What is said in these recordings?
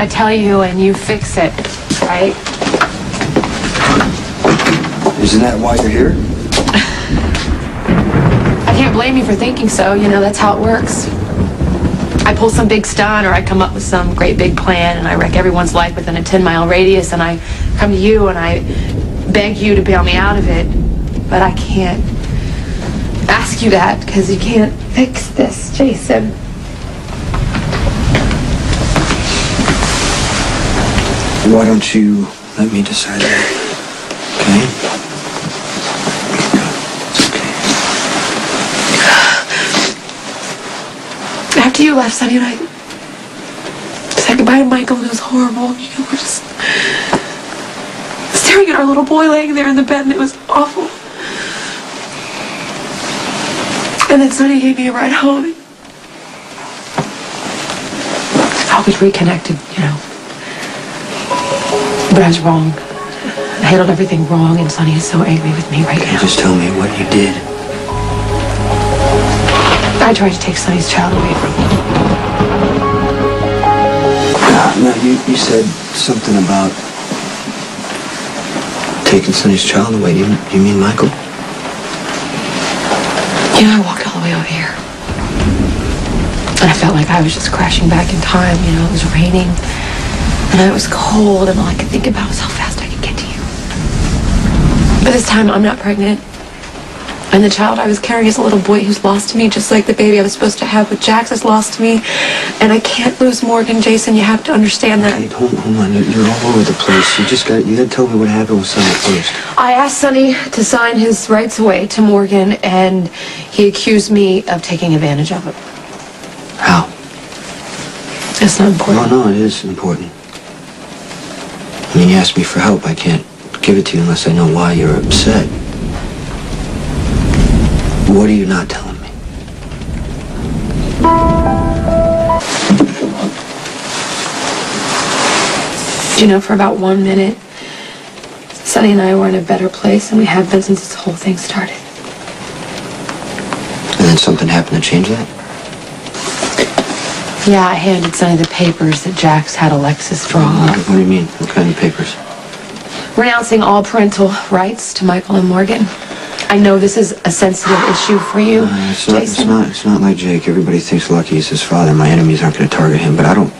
I tell you and you fix it, right? Isn't that why you're here? I can't blame you for thinking so. You know, that's how it works. I pull some big stunt or I come up with some great big plan and I wreck everyone's life within a 10-mile radius and I come to you and I beg you to bail me out of it. But I can't ask you that because you can't fix this, Jason. Why don't you let me decide that? Okay? It's okay. After you left, Sonny and I said goodbye to Michael and it was horrible. You know, we're just staring at our little boy laying there in the bed and it was awful. And then Sonny gave me a ride home. I thought we'd reconnected, you know. But I was wrong. I handled everything wrong, and Sonny is so angry with me right now. Just tell me what you did. I tried to take Sonny's child away from him. No, you said something about taking Sonny's child away. Do you mean Michael? You know, I walked all the way over here. And I felt like I was just crashing back in time. You know, it was raining. And it was cold, and all I could think about was how fast I could get to you. But this time, I'm not pregnant. And the child I was carrying is a little boy who's lost to me, just like the baby I was supposed to have with Jax is lost to me. And I can't lose Morgan, Jason. You have to understand that. Hey, hold on. You're all over the place. You got to tell me what happened with Sonny first. I asked Sonny to sign his rights away to Morgan, and he accused me of taking advantage of him. How? It's not important. No, it is important. I mean, you asked me for help. I can't give it to you unless I know why you're upset. What are you not telling me? You know, for about 1 minute, Sonny and I were in a better place than we have been since this whole thing started. And then something happened to change that? Yeah, I handed Sonny the papers that Jax had Alexis draw up. What do you mean? What kind of papers? Renouncing all parental rights to Michael and Morgan. I know this is a sensitive issue for you, Jason. It's not like Jake. Everybody thinks Lucky is his father. My enemies aren't going to target him, but I don't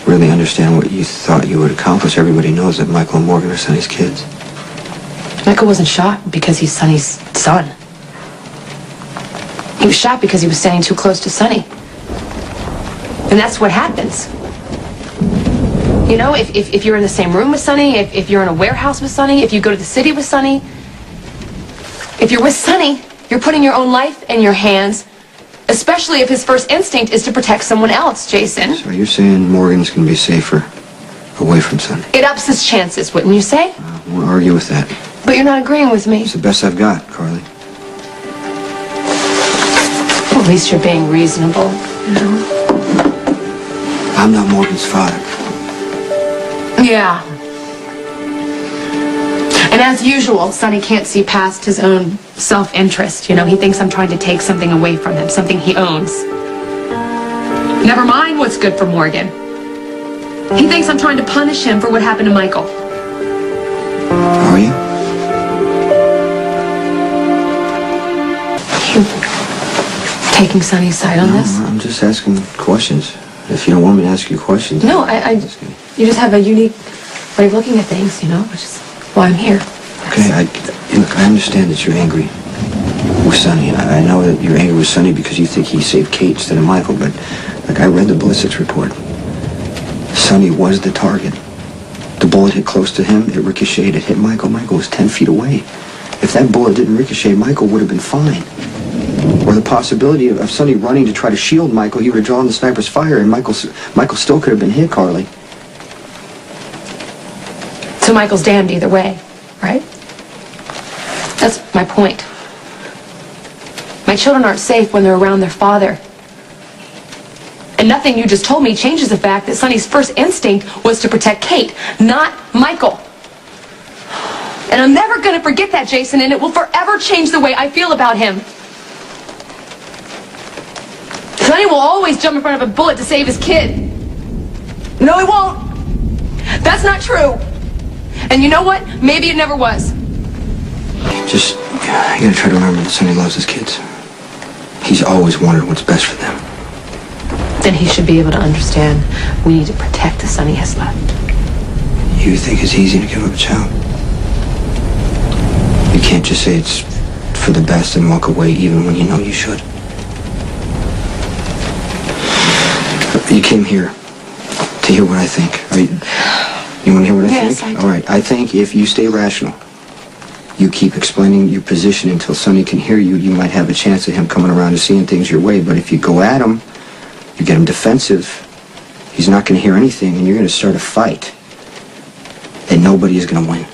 really understand what you thought you would accomplish. Everybody knows that Michael and Morgan are Sonny's kids. Michael wasn't shot because he's Sonny's son. He was shot because he was standing too close to Sonny. And that's what happens. You know, if you're in the same room with Sonny, if you're in a warehouse with Sonny, if you go to the city with Sonny, if you're with Sonny, you're putting your own life in your hands, especially if his first instinct is to protect someone else, Jason. So you're saying Morgan's going to be safer away from Sonny? It ups his chances, wouldn't you say? I won't argue with that. But you're not agreeing with me. It's the best I've got, Carly. Well, at least you're being reasonable, you know? I'm not Morgan's father. Yeah. And as usual, Sonny can't see past his own self-interest. You know, he thinks I'm trying to take something away from him, something he owns. Never mind what's good for Morgan. He thinks I'm trying to punish him for what happened to Michael. Are you? You taking Sonny's side on this? I'm just asking questions. If you don't want me to ask you questions... No, you just have a unique way of looking at things, you know, which is why I'm here. Okay, look, I understand that you're angry with Sonny. I know that you're angry with Sonny because you think he saved Kate instead of Michael, but like I read the ballistics report. Sonny was the target. The bullet hit close to him, it ricocheted, it hit Michael. Michael was 10 feet away. If that bullet didn't ricochet, Michael would have been fine. Or the possibility of Sonny running to try to shield Michael, he would have drawn the sniper's fire, and Michael still could have been hit, Carly. So Michael's damned either way, right? That's my point. My children aren't safe when they're around their father. And nothing you just told me changes the fact that Sonny's first instinct was to protect Kate, not Michael. And I'm never going to forget that, Jason, and it will forever change the way I feel about him. Sonny will always jump in front of a bullet to save his kid. No, it won't. That's not true. And you know what? Maybe it never was. Just, you gotta try to remember that Sonny loves his kids. He's always wanted what's best for them. Then he should be able to understand we need to protect the son he has left. You think it's easy to give up a child? You can't just say it's for the best and walk away even when you know you should. You came here to hear what I think. You want to hear what I think? Yes, I do. All right. I think if you stay rational, you keep explaining your position until Sonny can hear you, you might have a chance of him coming around and seeing things your way. But if you go at him, you get him defensive, he's not going to hear anything, and you're going to start a fight. And nobody is going to win.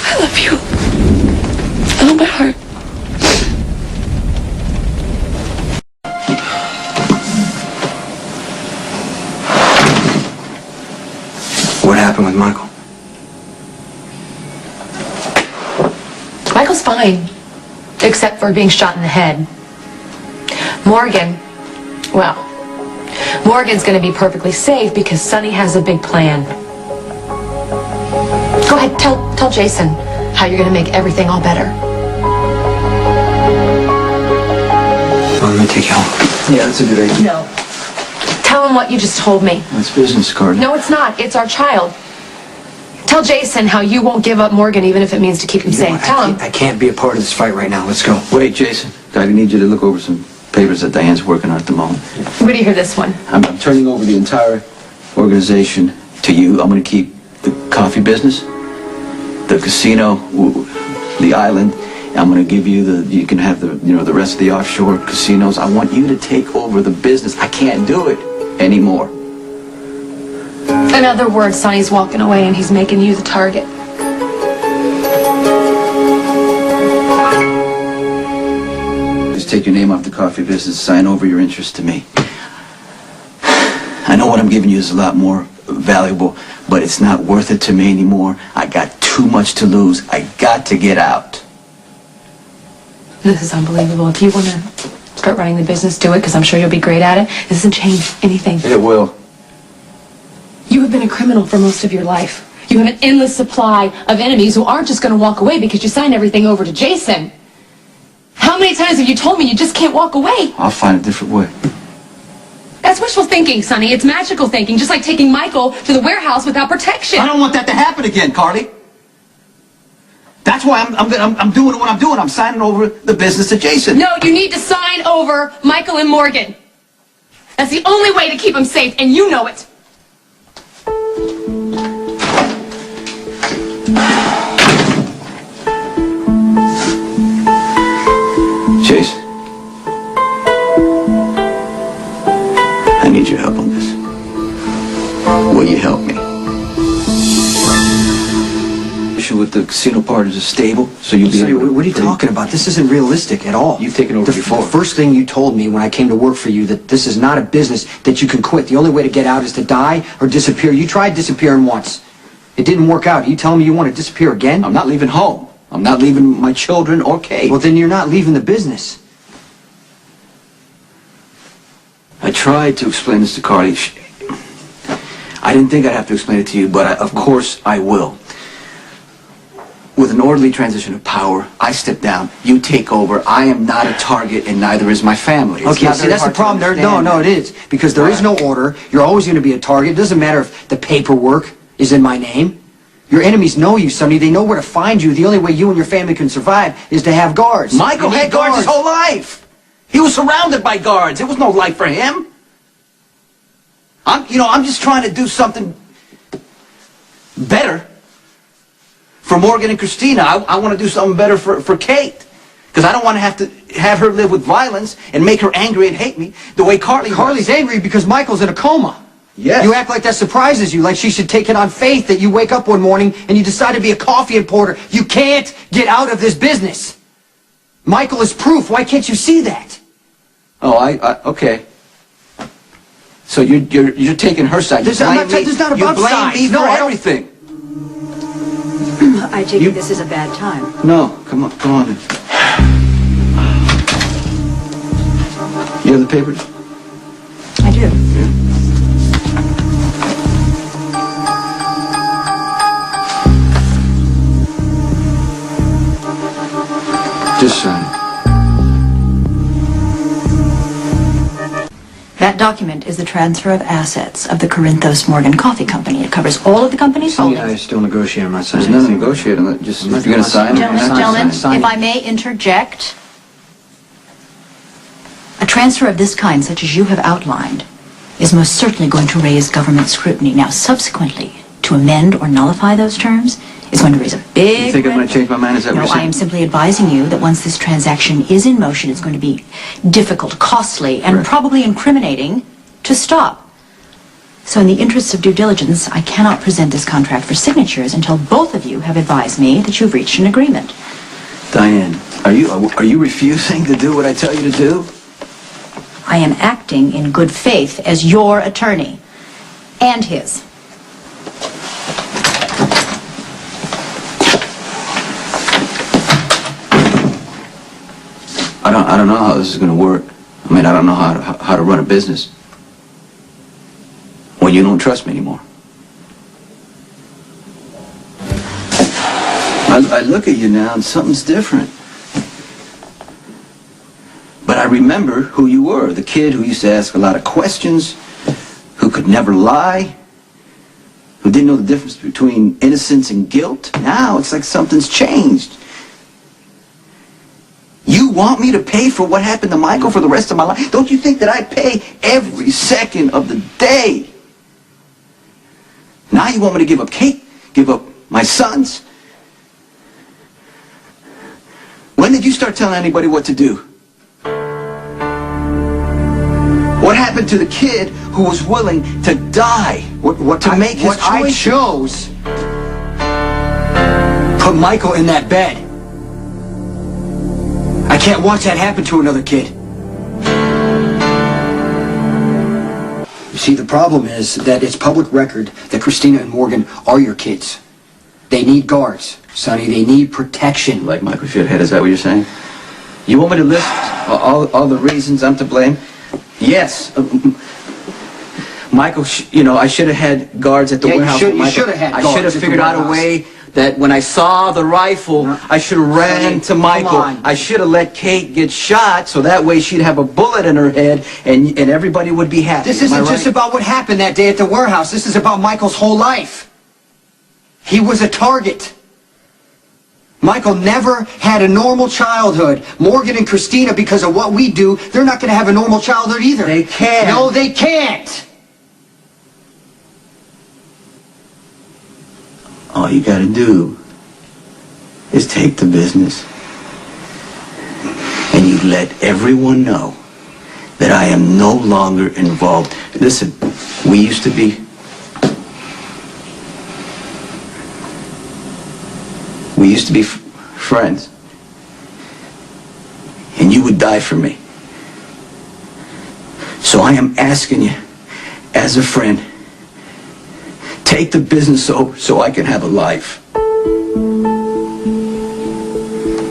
I love you. With all my heart. What happened with Michael? Michael's fine, except for being shot in the head. Morgan, well, Morgan's going to be perfectly safe because Sonny has a big plan. Go ahead, tell Jason how you're going to make everything all better. Well, let me take you home. Yeah, that's a good idea. No. Tell him what you just told me. That's business, Carter. No, it's not. It's our child. Tell Jason how you won't give up Morgan even if it means to keep him safe. Tell him. I can't be a part of this fight right now. Let's go. Wait, Jason. I need you to look over some papers that Diane's working on at the moment. Where do you hear this one? I'm turning over the entire organization to you. I'm going to keep the coffee business, the casino, the island. I'm going to give you you can have the rest of the offshore casinos. I want you to take over the business. I can't do it anymore. In other words, Sonny's walking away and he's making you the target. Just take your name off the coffee business, sign over your interest to me. I know what I'm giving you is a lot more valuable, but it's not worth it to me anymore. I got too much to lose. I got to get out. This is unbelievable. If you want to start running the business, do it, because I'm sure you'll be great at it. This doesn't change anything. It will. You have been a criminal for most of your life. You have an endless supply of enemies who aren't just going to walk away because you signed everything over to Jason. How many times have you told me you just can't walk away? I'll find a different way. That's wishful thinking, Sonny. It's magical thinking, just like taking Michael to the warehouse without protection. I don't want that to happen again, Carly. That's why I'm doing what I'm doing. I'm signing over the business to Jason. No, you need to sign over Michael and Morgan. That's the only way to keep them safe, and you know it. Jason, I need your help on this. Will you help me? Issue with the casino partners is stable, so you'll be Sonny, able to... what are you talking about? This isn't realistic at all. You've taken over before. The first thing you told me when I came to work for you, that this is not a business that you can quit. The only way to get out is to die or disappear. You tried disappearing once. It didn't work out. Are you telling me you want to disappear again? I'm not leaving home. I'm not leaving my children or Kate. Well, then you're not leaving the business. I tried to explain this to Carly. I didn't think I'd have to explain it to you, but of course I will. With an orderly transition of power, I step down, you take over. I am not a target, and neither is my family. It's Okay, not see, very that's the hard to problem there. No, understand. it is. Because there is no order. You're always going to be a target. It doesn't matter if the paperwork is in my name. Your enemies know you, Sonny. They know where to find you. The only way you and your family can survive is to have guards. Michael You need had guards his whole life. He was surrounded by guards. There was no life for him. I'm just trying to do something better for Morgan and Christina. I want to do something better for Kate. Because I don't want to have her live with violence and make her angry and hate me the way Carly's angry because Michael's in a coma. Yes. You act like that surprises you, like she should take it on faith that you wake up one morning and you decide to be a coffee importer. You can't get out of this business. Michael is proof. Why can't you see that? Oh, okay. So you're taking her side. There's not about you blame sides. me for No, I don't- everything. I take it this is a bad time. No, come on. You have the papers? I do. Just sign it. That document is the transfer of assets of the Corinthos Morgan Coffee Company. It covers all of the company's Sonny and I are holdings. still negotiating. I'm not signing There's nothing anything. negotiating. Just, I'm not if you're going to sign it, Gentlemen, Sign, gentlemen, sign, sign. if I may interject, a transfer of this kind, such as you have outlined, is most certainly going to raise government scrutiny. Now, subsequently, to amend or nullify those terms is going to raise a big... You think I'm going red to change my mind? Is that No, what you're I saying? am simply advising you that once this transaction is in motion, it's going to be difficult, costly, and Correct. probably incriminating to stop. So in the interests of due diligence, I cannot present this contract for signatures until both of you have advised me that you've reached an agreement. Diane, are you refusing to do what I tell you to do? I am acting in good faith as your attorney and his. I don't know how this is going to work. I mean, I don't know how to run a business when you don't trust me anymore. I look at you now and something's different. But I remember who you were, the kid who used to ask a lot of questions, who could never lie, who didn't know the difference between innocence and guilt. Now it's like something's changed. You want me to pay for what happened to Michael for the rest of my life? Don't you think that I pay every second of the day? Now you want me to give up Kate, give up my sons? When did you start telling anybody what to do? What happened to the kid who was willing to die to make his choice? I chose. Put Michael in that bed. I can't watch that happen to another kid. You see, the problem is that it's public record that Christina and Morgan are your kids. They need guards, Sonny. They need protection. Like Michael Shithead, is that what you're saying? You want me to list all the reasons I'm to blame? Yes. Michael, I should have had guards at the warehouse. You should have had I guards should have at the figured out a warehouse. way that when I saw the rifle, No. I should have ran Sonny, to Michael. come on. I should have let Kate get shot so that way she'd have a bullet in her head and everybody would be happy. This Am I isn't just right? about what happened that day at the warehouse. This is about Michael's whole life. He was a target. Michael never had a normal childhood. Morgan and Christina, because of what we do, they're not going to have a normal childhood either. They can. No, they can't. All you gotta do is take the business and you let everyone know that I am no longer involved. Listen, we used to be friends, and you would die for me. So I am asking you, as a friend, take the business so I can have a life.